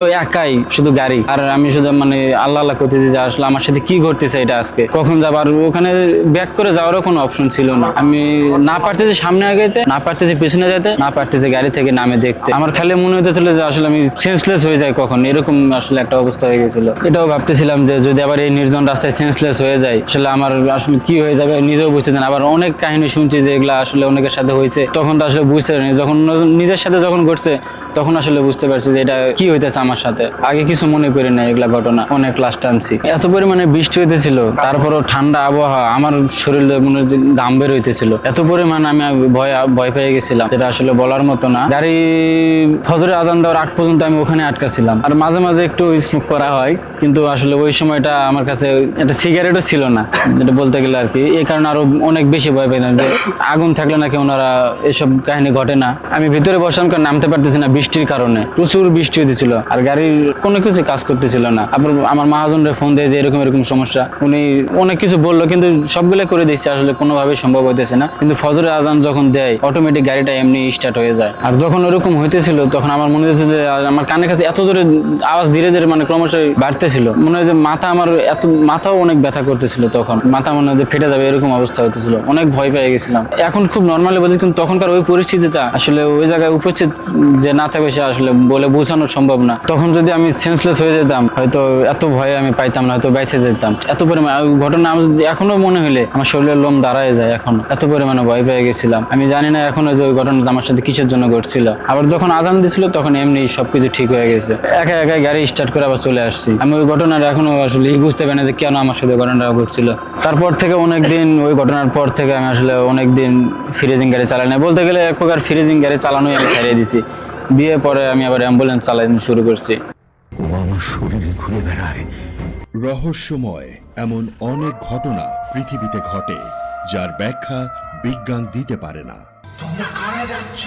একাই শুধু গাড়ি, আর আমি শুধু মানে আল্লাহ আল্লাহ করতেছি যে আসলে আমার সাথে কি ঘটতেছে, এটা আজকে কখন যাবো। আর ওখানে ব্যাক করে যাওয়ারও কোনো অপশন ছিল না। আমি না পারতেছি সামনে আগাইতে, না পারতেছি পিছনে যেতে, না পারতেছি গাড়ি থেকে নামে দেখতে। আমার খালি মনে হতেছিল যে আসলে আমি সেন্সলেস হয়ে যাই কখন, এরকম আসলে একটা অবস্থা হয়ে গেছিল। এটাও ভাবতেছিলাম যে যদি আবার এই নির্জন রাস্তায় সেন্সলেস হয়ে যায়, আসলে আমার আসলে কি হয়ে যাবে নিজেও বুঝতে না। আবার অনেক কাহিনী শুনছি যে এগুলা আসলে অনেকের সাথে হয়েছে, তখন তো আসলে বুঝতে পারিনি। যখন নিজের সাথে যখন ঘটছে তখন আসলে বুঝতে পারছি যে এটা কি হইতেছে আমার সাথে। আগে কিছু মনে করি না এগুলা ঘটনা, অনেক ক্লাস টানছি। এত পরিমাণে বৃষ্টি হইতেছিল, তারপরও ঠান্ডা আবহাওয়া, আমার শরীরে মনে হচ্ছে ঘাম বের হইতেছিল। এত পরিমাণ আমি ভয় পেয়ে গেছিলাম, যেটা আসলে বলার মতো না। গাড়ি ফজরের আজান দেওয়ার আগ পর্যন্ত আমি ওখানে আটকা ছিলাম। আর মাঝে মাঝে একটু স্মোক করা হয়, কিন্তু আসলে ওই সময়টা আমার কাছে একটা সিগারেটও ছিল না, যেটা বলতে গেলে আর কি। এই কারণে আরো অনেক বেশি ভয় পেতাম যে আগুন থাকলে নাকি ওনারা এসব কাহিনী ঘটে না। আমি ভিতরে বসলাম, কারণ নামতে পারতেছি না বৃষ্টির কারণে, প্রচুর বৃষ্টি হতেছিল আর গাড়ির কোনো কিছু কাজ করতেছিল না। আবার আমার মহাজনরে ফোন দিয়ে যে এরকম এরকম সমস্যা, উনি অনেক কিছু বললো, কিন্তু সবগুলো করে দিচ্ছে, আসলে কোনোভাবেই সম্ভব হইতেছে না। কিন্তু ফজরের আজান যখন দেয় অটোমেটিক গাড়িটা এমনি স্টার্ট হয়ে যায়। আর যখন ওরকম হইতেছিল তখন আমার মনে হচ্ছে যে আমার কানের কাছে এত জোরে আওয়াজ ধীরে ধীরে মানে ক্রমশ বাড়তেছিল, মনে হয় যে আমার মাথাও অনেক ব্যথা করতেছিল। তখন মাথা মনে হয় যে ফেটে যাবে, এরকম অবস্থা হতেছিল। অনেক ভয় পেয়ে গেছিলাম। এখন খুব নর্মালি বলছি, কিন্তু তখনকার ওই পরিস্থিতিটা আসলে ওই জায়গায় উপস্থিত যে না থাকবে সে আসলে বলে বোঝানো সম্ভব না। তখন যদি আমি সেন্সলেস হয়ে যেতাম, হয়তো এত ভয়ে আমি পাইতাম না, হয়তো বেঁচে যেতাম। এত পরিমাণ ঘটনা এখনো মনে হলে আমার শরীরের লোম দাঁড়ায় যায়। এখন এত পরিমাণে ভয় পেয়ে গেছিলাম। আমি জানি না এখনো যে ওই ঘটনাটা আমার সাথে কিসের জন্য ঘটছিল। আবার যখন আজান দিছিল তখন এমনি সবকিছু ঠিক হয়ে গেছে, একা একা গাড়ি স্টার্ট করে আবার চলে আসছি। আমি ওই ঘটনাটা এখনো আসলে বুঝতে পারি না যে কেন আমার সাথে ঘটনাটা ঘটছিল। তারপর থেকে অনেকদিন, ওই ঘটনার পর থেকে আমি আসলে অনেকদিন ফ্রিজিং গাড়ি চালাই না, বলতে গেলে এক প্রকার ফ্রিজিং গাড়ি চালানোই আমি ছাড়িয়ে দিছি। দিয়ে পরে আমি আবার অ্যাম্বুলেন্স চালানো শুরু করছি। ও আমার শরীরে ঘুরে বেড়ায়। রহস্যময় এমন অনেক ঘটনা পৃথিবীতে ঘটে, যার ব্যাখ্যা বিজ্ঞান দিতে পারে না। তোমরা কারা যাচ্ছ?